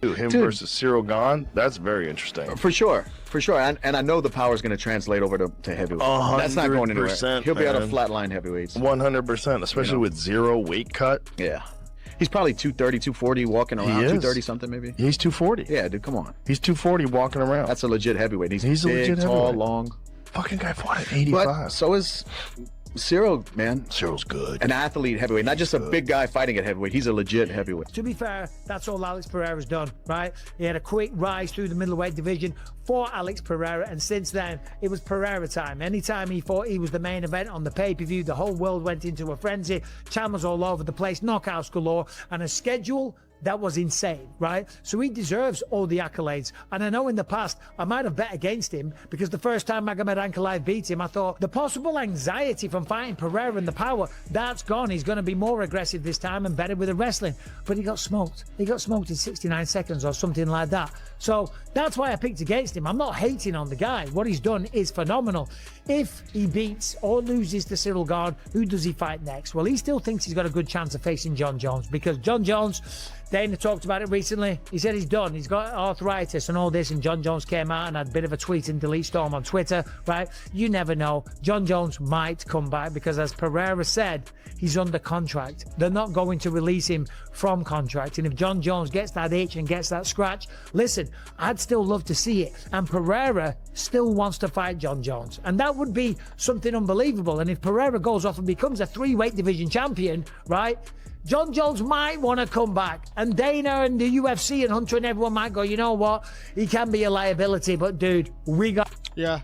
Him versus Ciryl Gane, that's very interesting. For sure. And I know the power is going to translate over to heavyweight. That's not going anywhere. He'll be out of flatline heavyweights. 100%, especially with zero weight cut. Yeah. He's probably 230, 240 walking around. 230 something maybe. He's 240. Yeah, dude, come on. He's 240 walking around. That's a legit heavyweight. He's a big, legit tall, heavyweight. long. Fucking guy fought at 85. But so is Ciryl, man. Cyryl's good. An athlete heavyweight, not just a big guy fighting at heavyweight. He's a legit heavyweight. To be fair, that's all Alex Pereira's done, right? He had a quick rise through the middleweight division for Alex Pereira, and since then, it was Pereira time. Anytime he fought, he was the main event on the pay-per-view. The whole world went into a frenzy. Channels all over the place, knockouts galore, and a schedule that was insane, right? So he deserves all the accolades. And I know in the past, I might have bet against him because the first time Magomed Ankalaev beat him, I thought the possible anxiety from fighting Pereira and the power, that's gone. He's going to be more aggressive this time and better with the wrestling. But he got smoked. He got smoked in 69 seconds or something like that. So that's why I picked against him. I'm not hating on the guy. What he's done is phenomenal. If he beats or loses to Ciryl Gane, who does he fight next? Well, he still thinks he's got a good chance of facing Jon Jones because Jon Jones, Dana talked about it recently. He said he's done. He's got arthritis and all this, and Jon Jones came out and had a bit of a tweet and delete storm on Twitter, right? You never know. Jon Jones might come back because, as Pereira said, he's under contract. They're not going to release him from contract. And if Jon Jones gets that itch and gets that scratch, listen, I'd still love to see it. And Pereira still wants to fight Jon Jones. And that would be something unbelievable. And if Pereira goes off and becomes a 3-weight division champion, right? Jon Jones might want to come back, and Dana and the UFC and Hunter and everyone might go, you know what, he can be a liability, but dude, we got... Yeah,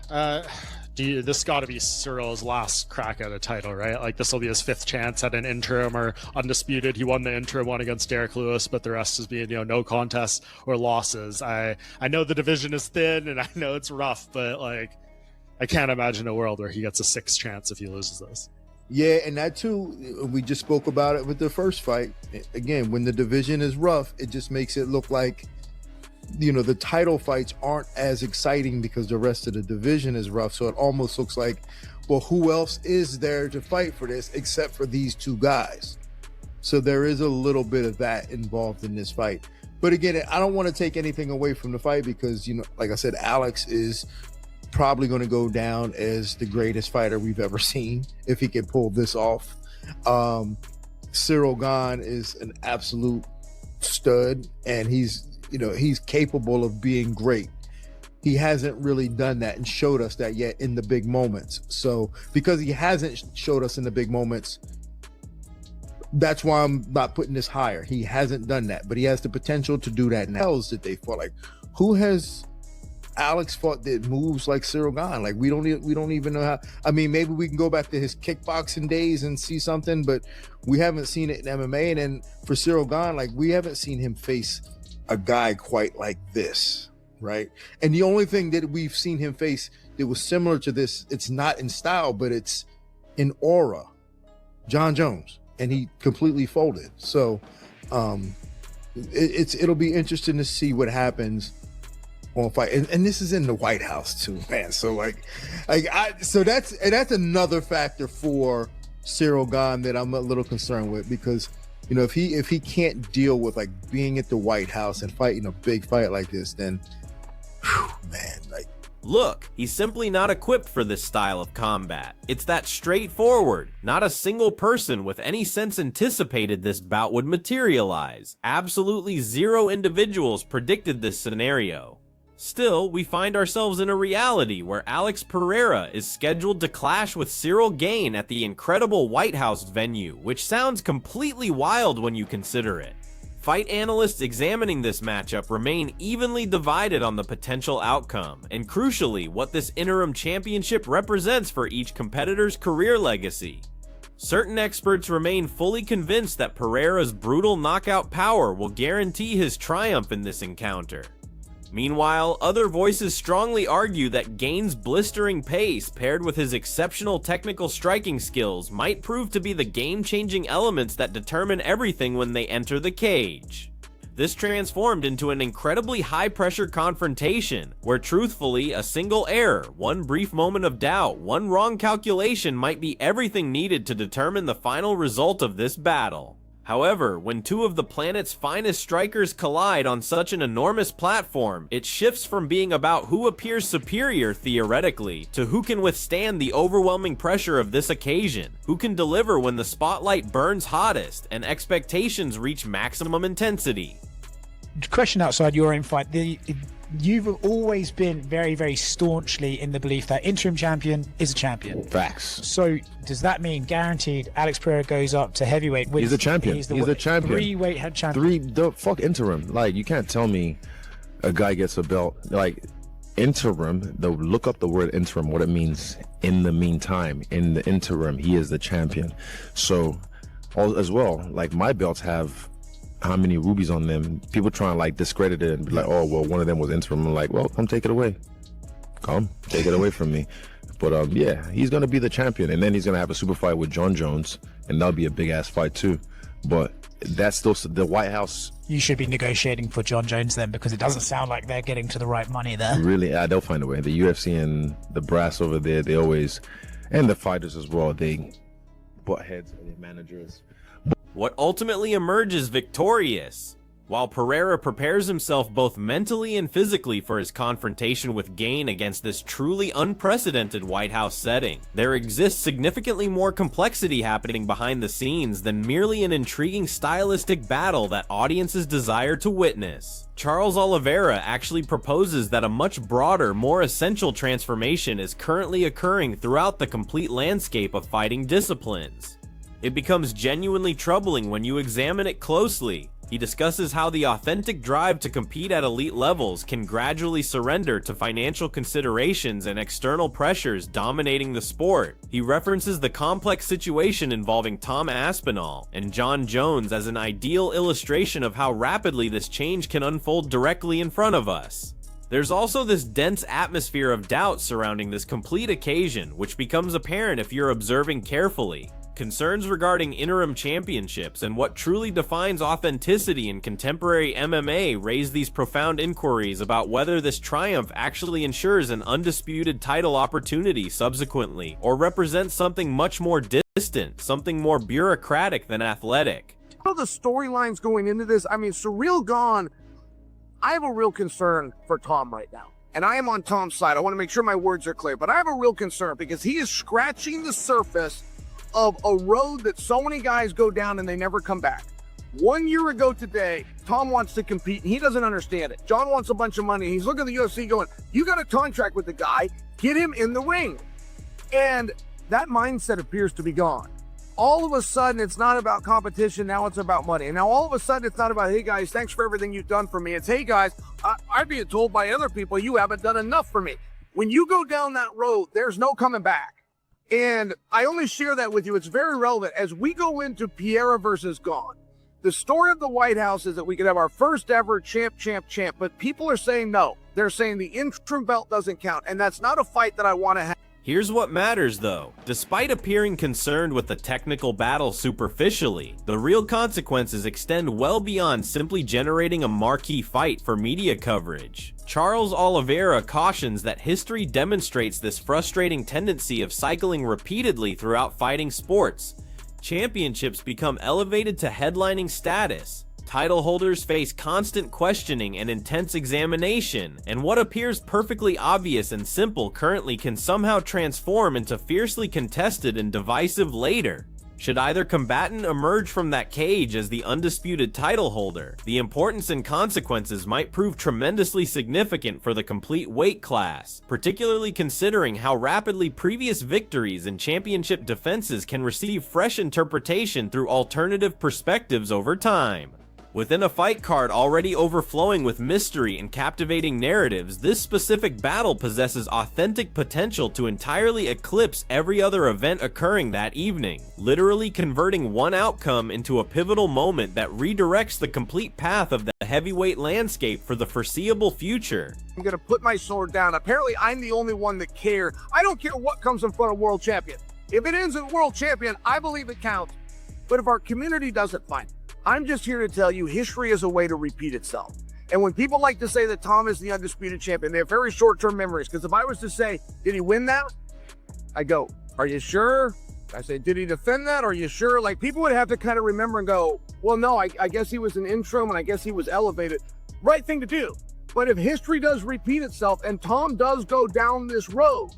this got to be Cyryl's last crack at a title, right? Like, this will be his 5th chance at an interim or undisputed. He won the interim one against Derek Lewis, but the rest is being, no contests or losses. I know the division is thin, and I know it's rough, but, like, I can't imagine a world where he gets a 6th chance if he loses this. Yeah, and that too, we just spoke about it with the first fight. Again, when the division is rough, it just makes it look like, the title fights aren't as exciting because the rest of the division is rough. So it almost looks like, well, who else is there to fight for this except for these two guys? So there is a little bit of that involved in this fight. But again, I don't want to take anything away from the fight because, like I said, Alex is probably going to go down as the greatest fighter we've ever seen if he can pull this off. Ciryl Gane is an absolute stud, and he's capable of being great. He hasn't really done that and showed us that yet in the big moments. So because he hasn't showed us in the big moments, that's why I'm not putting this higher. He hasn't done that, but he has the potential to do that now. That they fought, like, who has Alex fought that moves like Ciryl Gane? Like, we don't even know how. I mean, maybe we can go back to his kickboxing days and see something, but we haven't seen it in MMA. And then for Ciryl Gane, like, we haven't seen him face a guy quite like this, right? And the only thing that we've seen him face that was similar to this, it's not in style, but it's in aura, Jon Jones, and he completely folded. So it'll be interesting to see what happens on fight, and this is in the White House too, man. So that's another factor for Ciryl Gane that I'm a little concerned with, because if he can't deal with, like, being at the White House and fighting a big fight like this, then man, like, look, he's simply not equipped for this style of combat. It's that straightforward. Not a single person with any sense anticipated this bout would materialize. Absolutely zero individuals predicted this scenario. Still, we find ourselves in a reality where Alex Pereira is scheduled to clash with Ciryl Gane at the incredible White House venue, which sounds completely wild when you consider it. Fight analysts examining this matchup remain evenly divided on the potential outcome, and crucially, what this interim championship represents for each competitor's career legacy. Certain experts remain fully convinced that Pereira's brutal knockout power will guarantee his triumph in this encounter. Meanwhile, other voices strongly argue that Gane's blistering pace paired with his exceptional technical striking skills might prove to be the game-changing elements that determine everything when they enter the cage. This transformed into an incredibly high-pressure confrontation, where truthfully, a single error, one brief moment of doubt, one wrong calculation might be everything needed to determine the final result of this battle. However, when two of the planet's finest strikers collide on such an enormous platform, it shifts from being about who appears superior theoretically to who can withstand the overwhelming pressure of this occasion, who can deliver when the spotlight burns hottest and expectations reach maximum intensity. Question outside your own fight. You've always been very, very staunchly in the belief that interim champion is a champion. Facts. So does that mean guaranteed Alex Pereira goes up to heavyweight? He's a champion. He's a champion. 3-weight head champion. The fuck interim. Like, you can't tell me a guy gets a belt. Like, interim, look up the word interim, what it means. In the meantime, in the interim, he is the champion. So, as well, like, my belts have how many rubies on them. People try and like discredit it and be like, oh well, one of them was interim. I'm like, well, come take it away. Come take it away from me. But yeah, he's gonna be the champion, and then he's gonna have a super fight with John Jones, and that'll be a big ass fight too. But that's still the White House. You should be negotiating for John Jones then, because it doesn't sound like they're getting to the right money there. Really, they'll find a way. The UFC and the brass over there, they always, and the fighters as well, they butt heads with their managers. What ultimately emerges victorious? While Pereira prepares himself both mentally and physically for his confrontation with Gane against this truly unprecedented White House setting, there exists significantly more complexity happening behind the scenes than merely an intriguing stylistic battle that audiences desire to witness. Charles Oliveira actually proposes that a much broader, more essential transformation is currently occurring throughout the complete landscape of fighting disciplines. It becomes genuinely troubling when you examine it closely. He discusses how the authentic drive to compete at elite levels can gradually surrender to financial considerations and external pressures dominating the sport. He references the complex situation involving Tom Aspinall and John Jones as an ideal illustration of how rapidly this change can unfold directly in front of us. There's also this dense atmosphere of doubt surrounding this complete occasion, which becomes apparent if you're observing carefully. Concerns regarding interim championships and what truly defines authenticity in contemporary MMA raise these profound inquiries about whether this triumph actually ensures an undisputed title opportunity subsequently, or represents something much more distant, something more bureaucratic than athletic. The storylines going into this, I mean, Ciryl Gane, I have a real concern for Tom right now. And I am on Tom's side. I want to make sure my words are clear, but I have a real concern because he is scratching the surface of a road that so many guys go down and they never come back. 1 year ago today, Tom wants to compete and he doesn't understand it. John wants a bunch of money. He's looking at the UFC going, you got a contract with the guy, get him in the ring. And that mindset appears to be gone. All of a sudden, it's not about competition. Now it's about money. And now all of a sudden, it's not about, hey guys, thanks for everything you've done for me. It's, hey guys, I'm being told by other people, you haven't done enough for me. When you go down that road, there's no coming back. And I only share that with you. It's very relevant. As we go into Pereira versus Gane, the story of the White House is that we could have our first ever champ. But people are saying no. They're saying the interim belt doesn't count. And that's not a fight that I want to have. Here's what matters though. Despite appearing concerned with the technical battle superficially, the real consequences extend well beyond simply generating a marquee fight for media coverage. Charles Oliveira cautions that history demonstrates this frustrating tendency of cycling repeatedly throughout fighting sports. Championships become elevated to headlining status. Title holders face constant questioning and intense examination, and what appears perfectly obvious and simple currently can somehow transform into fiercely contested and divisive later. Should either combatant emerge from that cage as the undisputed title holder, the importance and consequences might prove tremendously significant for the complete weight class, particularly considering how rapidly previous victories and championship defenses can receive fresh interpretation through alternative perspectives over time. Within a fight card already overflowing with mystery and captivating narratives, this specific battle possesses authentic potential to entirely eclipse every other event occurring that evening, literally converting one outcome into a pivotal moment that redirects the complete path of the heavyweight landscape for the foreseeable future. I'm going to put my sword down. Apparently, I'm the only one that cares. I don't care what comes in front of world champion. If it ends in world champion, I believe it counts. But if our community doesn't, fine. I'm just here to tell you history is a way to repeat itself. And when people like to say that Tom is the undisputed champion, they have very short-term memories. Because if I was to say, did he win that? I go, are you sure? I say, did he defend that? Are you sure? Like, people would have to kind of remember and go, well, no, I guess he was an interim and I guess he was elevated. Right thing to do. But if history does repeat itself and Tom does go down this road,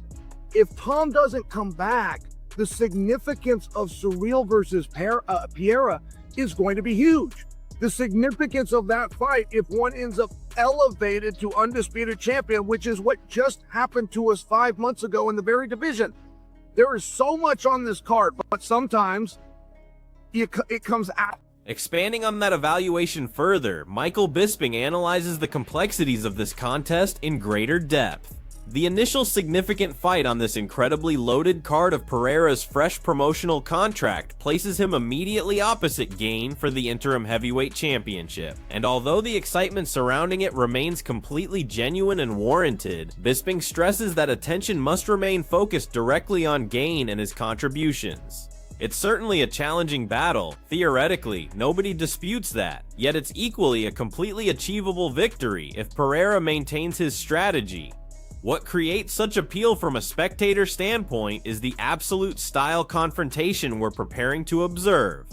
if Tom doesn't come back, the significance of Ciryl versus Pereira is going to be huge. The significance of that fight, if one ends up elevated to undisputed champion, which is what just happened to us 5 months ago in the very division. There is so much on this card, but sometimes it comes out. Expanding on that evaluation further, Michael Bisping analyzes the complexities of this contest in greater depth. The initial significant fight on this incredibly loaded card of Pereira's fresh promotional contract places him immediately opposite Gane for the interim heavyweight championship. And although the excitement surrounding it remains completely genuine and warranted, Bisping stresses that attention must remain focused directly on Gane and his contributions. It's certainly a challenging battle. Theoretically, nobody disputes that. Yet it's equally a completely achievable victory if Pereira maintains his strategy. What creates such appeal from a spectator standpoint is the absolute style confrontation we're preparing to observe.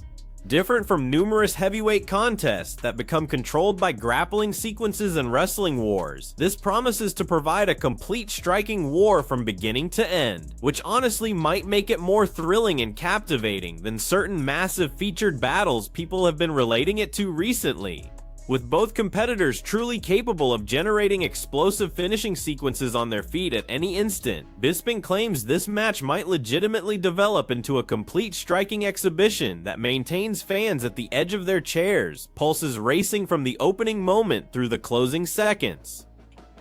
Different from numerous heavyweight contests that become controlled by grappling sequences and wrestling wars, this promises to provide a complete striking war from beginning to end, which honestly might make it more thrilling and captivating than certain massive featured battles people have been relating it to recently. With both competitors truly capable of generating explosive finishing sequences on their feet at any instant, Bisping claims this match might legitimately develop into a complete striking exhibition that maintains fans at the edge of their chairs, pulses racing from the opening moment through the closing seconds.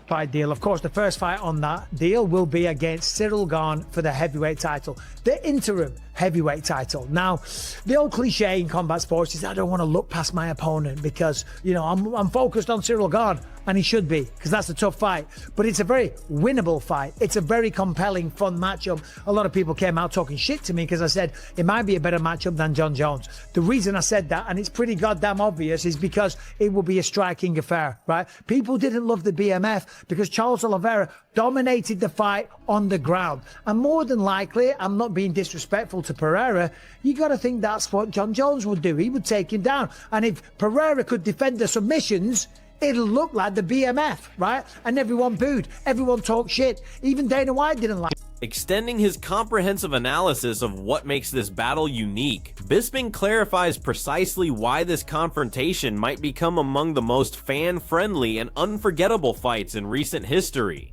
Fight deal. Of course, the first fight on that deal will be against Ciryl Gane for the heavyweight title, the interim heavyweight title. Now, the old cliche in combat sports is I don't want to look past my opponent because, you know, I'm focused on Ciryl Gane, and he should be, because that's a tough fight. But it's a very winnable fight. It's a very compelling, fun matchup. A lot of people came out talking shit to me because I said it might be a better matchup than Jon Jones. The reason I said that, and it's pretty goddamn obvious, is because it will be a striking affair, right? People didn't love the BMF because Charles Oliveira dominated the fight on the ground. And more than likely, I'm not being disrespectful to Pereira, you got to think that's what Jon Jones would do. He would take him down. And if Pereira could defend the submissions, it'll look like the BMF, right? And everyone booed. Everyone talked shit. Even Dana White didn't like it. Extending his comprehensive analysis of what makes this battle unique, Bisping clarifies precisely why this confrontation might become among the most fan-friendly and unforgettable fights in recent history.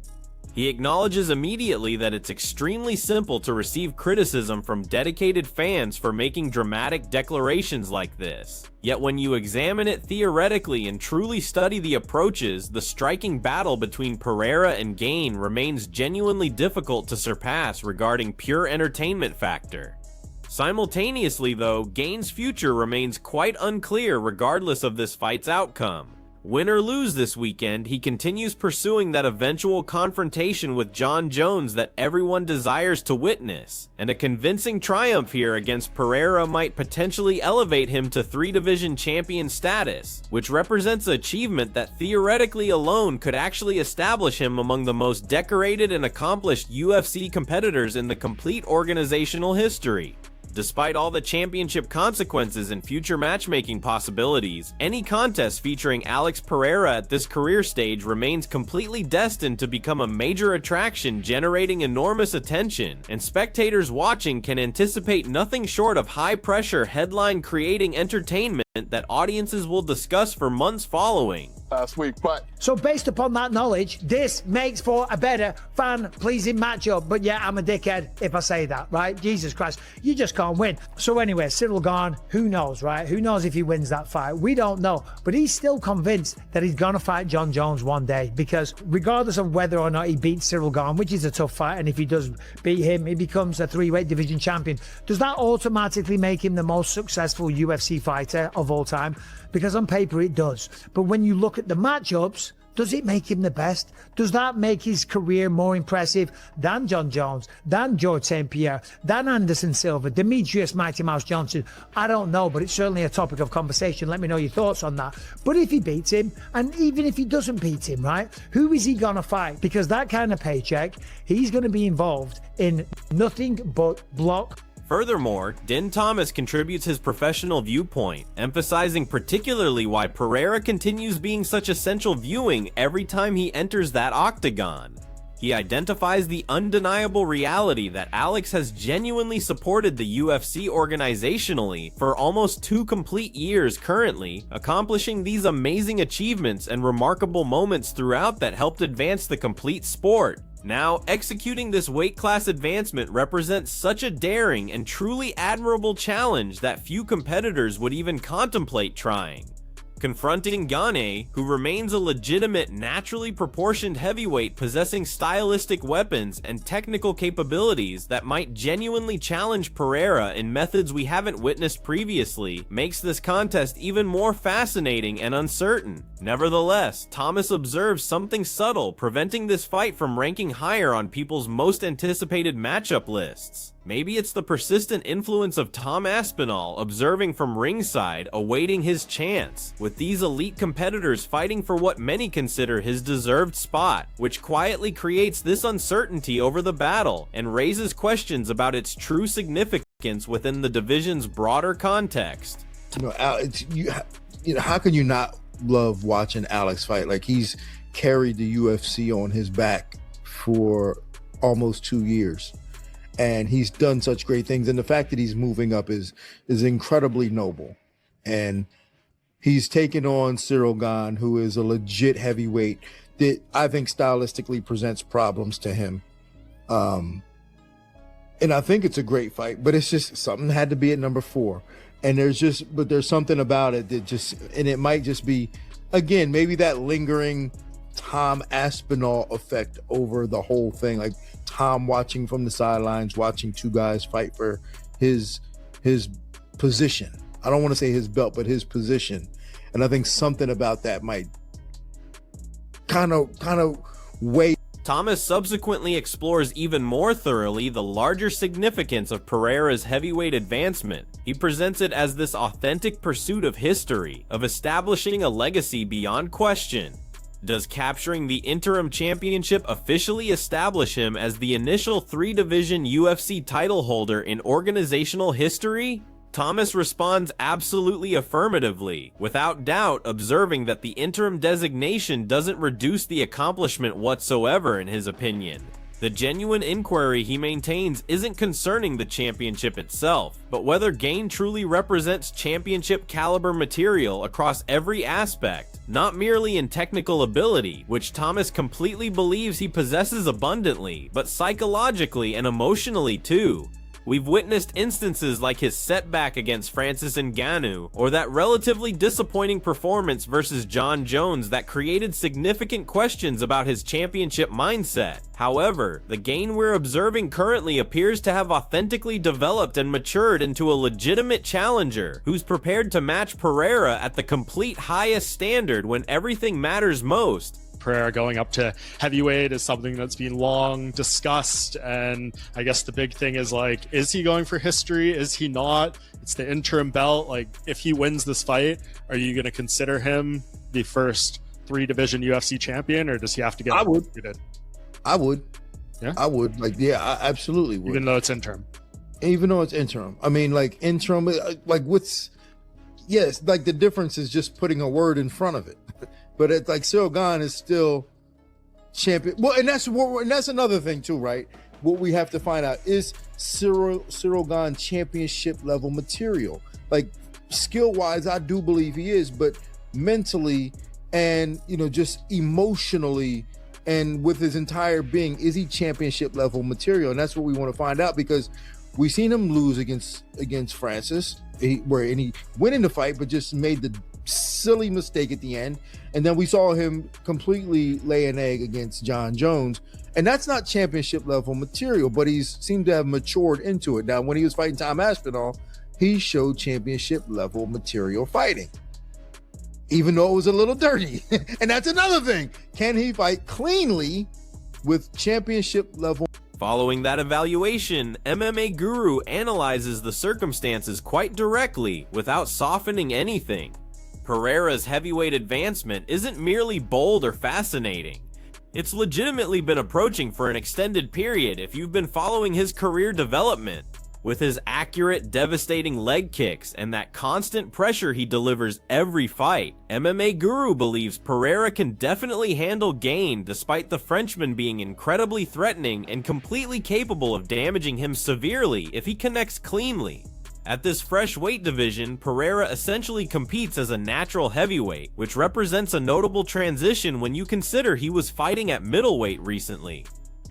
He acknowledges immediately that it's extremely simple to receive criticism from dedicated fans for making dramatic declarations like this. Yet when you examine it theoretically and truly study the approaches, the striking battle between Pereira and Gane remains genuinely difficult to surpass regarding pure entertainment factor. Simultaneously though, Gane's future remains quite unclear regardless of this fight's outcome. Win or lose this weekend, he continues pursuing that eventual confrontation with Jon Jones that everyone desires to witness, and a convincing triumph here against Pereira might potentially elevate him to 3-division champion status, which represents an achievement that theoretically alone could actually establish him among the most decorated and accomplished UFC competitors in the complete organizational history. Despite all the championship consequences and future matchmaking possibilities, any contest featuring Alex Pereira at this career stage remains completely destined to become a major attraction, generating enormous attention, and spectators watching can anticipate nothing short of high-pressure, headline-creating entertainment that audiences will discuss for months following. Last week, but so based upon that knowledge, this makes for a better fan-pleasing matchup. But yeah, I'm a dickhead if I say that, right? Jesus Christ, you just can't win. So anyway, Ciryl Gane, who knows, right? Who knows if he wins that fight? We don't know. But he's still convinced that he's gonna fight Jon Jones one day, because regardless of whether or not he beats Ciryl Gane, which is a tough fight, and if he does beat him, he becomes a 3-weight division champion. Does that automatically make him the most successful UFC fighter of all time? Because on paper it does. But when you look at the matchups, does it make him the best? Does that make his career more impressive than Jon Jones, than George St. Pierre, than Anderson Silva, Demetrius Mighty Mouse Johnson? I don't know, but it's certainly a topic of conversation. Let me know your thoughts on that. But if he beats him, and even if he doesn't beat him, right, who is he gonna fight? Because that kind of paycheck, he's gonna be involved in nothing but block Furthermore, Din Thomas contributes his professional viewpoint, emphasizing particularly why Pereira continues being such essential viewing every time he enters that octagon. He identifies the undeniable reality that Alex has genuinely supported the UFC organizationally for almost 2 complete years currently, accomplishing these amazing achievements and remarkable moments throughout that helped advance the complete sport. Now, executing this weight class advancement represents such a daring and truly admirable challenge that few competitors would even contemplate trying. Confronting Gane, who remains a legitimate, naturally proportioned heavyweight possessing stylistic weapons and technical capabilities that might genuinely challenge Pereira in methods we haven't witnessed previously, makes this contest even more fascinating and uncertain. Nevertheless, Thomas observes something subtle preventing this fight from ranking higher on people's most anticipated matchup lists. Maybe it's the persistent influence of Tom Aspinall observing from ringside, awaiting his chance, with these elite competitors fighting for what many consider his deserved spot, which quietly creates this uncertainty over the battle and raises questions about its true significance within the division's broader context. How can you not love watching Alex fight? Like, he's carried the UFC on his back for almost 2 years. And he's done such great things. And the fact that he's moving up is incredibly noble. And he's taken on Ciryl Gane, who is a legit heavyweight that I think stylistically presents problems to him. And I think it's a great fight, but it's just something had to be at number 4. And there's something about it that and it might just be, again, maybe that lingering Tom Aspinall effect over the whole thing. Like, Tom watching from the sidelines, watching 2 guys fight for his position. I don't want to say his belt, but his position. And I think something about that might kind of weigh. Thomas subsequently explores even more thoroughly the larger significance of Pereira's heavyweight advancement. He presents it as this authentic pursuit of history, of establishing a legacy beyond question. Does capturing the interim championship officially establish him as the initial 3-division UFC title holder in organizational history? Thomas responds absolutely affirmatively, without doubt observing that the interim designation doesn't reduce the accomplishment whatsoever in his opinion. The genuine inquiry he maintains isn't concerning the championship itself, but whether Gane truly represents championship caliber material across every aspect, not merely in technical ability, which Thomas completely believes he possesses abundantly, but psychologically and emotionally too. We've witnessed instances like his setback against Francis Ngannou, or that relatively disappointing performance versus John Jones that created significant questions about his championship mindset. However, the Gane we're observing currently appears to have authentically developed and matured into a legitimate challenger who's prepared to match Pereira at the complete highest standard when everything matters most. Pereira going up to heavyweight is something that's been long discussed, and I guess the big thing is, like, is he going for history? Is he not? It's the interim belt. Like, if he wins this fight, are you going to consider him the first 3-division UFC champion, or does he have to get undisputed? I would. Yeah, I would. Like, yeah, I absolutely would. Even though it's interim. Even though it's interim. I mean, like, interim, like, yes, like, the difference is just putting a word in front of it. But it's like Ciryl Gane is still champion. Well, and that's another thing too, right? What we have to find out is Ciryl Gane championship level material. Like, skill wise, I do believe he is, but mentally and just emotionally and with his entire being, is he championship level material? And that's what we want to find out, because we've seen him lose against Francis, where he went in the fight, but just made the silly mistake at the end. And then we saw him completely lay an egg against John Jones, and that's not championship level material, but he's seemed to have matured into it. Now, when he was fighting Tom Aspinall, he showed championship level material fighting, even though it was a little dirty. And that's another thing. Can he fight cleanly with championship level? Following that evaluation, MMA Guru analyzes the circumstances quite directly without softening anything. Pereira's heavyweight advancement isn't merely bold or fascinating. It's legitimately been approaching for an extended period if you've been following his career development. With his accurate, devastating leg kicks and that constant pressure he delivers every fight, MMA Guru believes Pereira can definitely handle Gane despite the Frenchman being incredibly threatening and completely capable of damaging him severely if he connects cleanly. At this fresh weight division, Pereira essentially competes as a natural heavyweight, which represents a notable transition when you consider he was fighting at middleweight recently.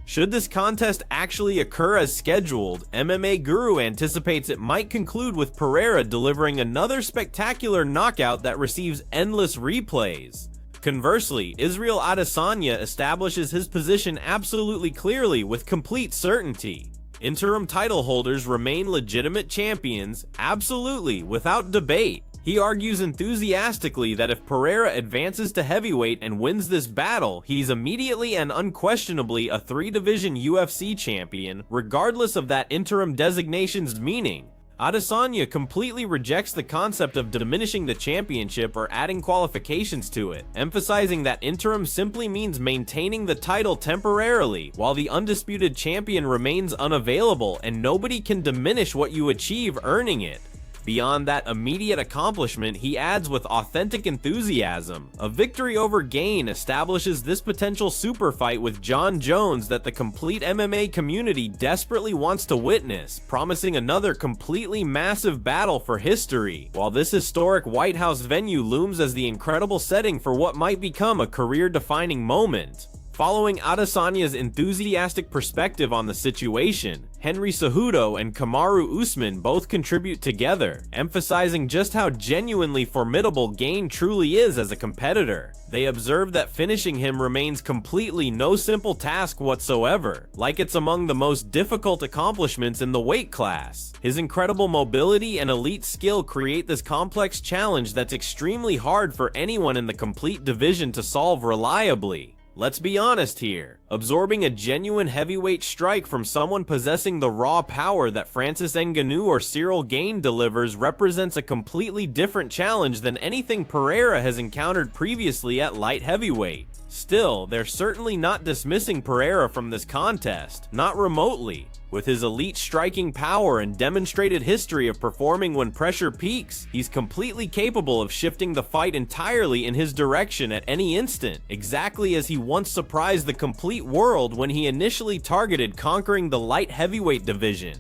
Should this contest actually occur as scheduled, MMA Guru anticipates it might conclude with Pereira delivering another spectacular knockout that receives endless replays. Conversely, Israel Adesanya establishes his position absolutely clearly with complete certainty. Interim title holders remain legitimate champions, absolutely, without debate. He argues enthusiastically that if Pereira advances to heavyweight and wins this battle, he's immediately and unquestionably a 3-division UFC champion, regardless of that interim designation's meaning. Adesanya completely rejects the concept of diminishing the championship or adding qualifications to it, emphasizing that interim simply means maintaining the title temporarily, while the undisputed champion remains unavailable and nobody can diminish what you achieve earning it. Beyond that immediate accomplishment, he adds with authentic enthusiasm, a victory over Gane establishes this potential super fight with John Jones that the complete MMA community desperately wants to witness, promising another completely massive battle for history, while this historic White House venue looms as the incredible setting for what might become a career-defining moment. Following Adesanya's enthusiastic perspective on the situation, Henry Cejudo and Kamaru Usman both contribute together, emphasizing just how genuinely formidable Gane truly is as a competitor. They observe that finishing him remains completely no simple task whatsoever, like it's among the most difficult accomplishments in the weight class. His incredible mobility and elite skill create this complex challenge that's extremely hard for anyone in the complete division to solve reliably. Let's be honest here, absorbing a genuine heavyweight strike from someone possessing the raw power that Francis Ngannou or Ciryl Gane delivers represents a completely different challenge than anything Pereira has encountered previously at light heavyweight. Still, they're certainly not dismissing Pereira from this contest, not remotely. With his elite striking power and demonstrated history of performing when pressure peaks, he's completely capable of shifting the fight entirely in his direction at any instant, exactly as he once surprised the complete world when he initially targeted conquering the light heavyweight division.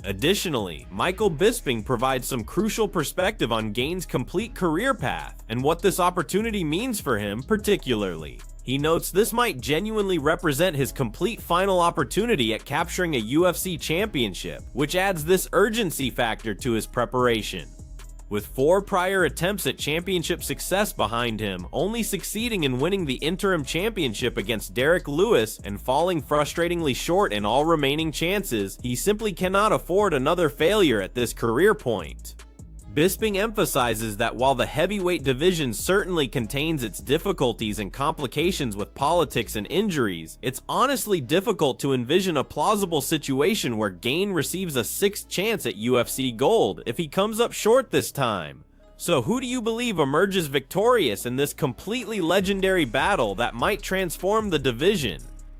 Additionally, Michael Bisping provides some crucial perspective on Gane's complete career path and what this opportunity means for him particularly. He notes this might genuinely represent his complete final opportunity at capturing a UFC championship, which adds this urgency factor to his preparation. With 4 prior attempts at championship success behind him, only succeeding in winning the interim championship against Derek Lewis and falling frustratingly short in all remaining chances, he simply cannot afford another failure at this career point. Bisping emphasizes that while the heavyweight division certainly contains its difficulties and complications with politics and injuries, it's honestly difficult to envision a plausible situation where Gane receives a 6th chance at UFC Gold if he comes up short this time. So who do you believe emerges victorious in this completely legendary battle that might transform the division?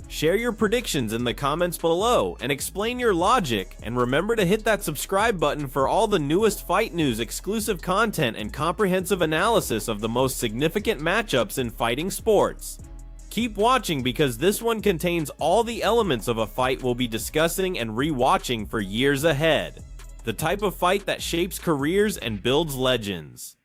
Share your predictions in the comments below and explain your logic, and remember to hit that subscribe button for all the newest fight news, exclusive content, and comprehensive analysis of the most significant matchups in fighting sports. Keep watching because this one contains all the elements of a fight we'll be discussing and re-watching for years ahead. The type of fight that shapes careers and builds legends.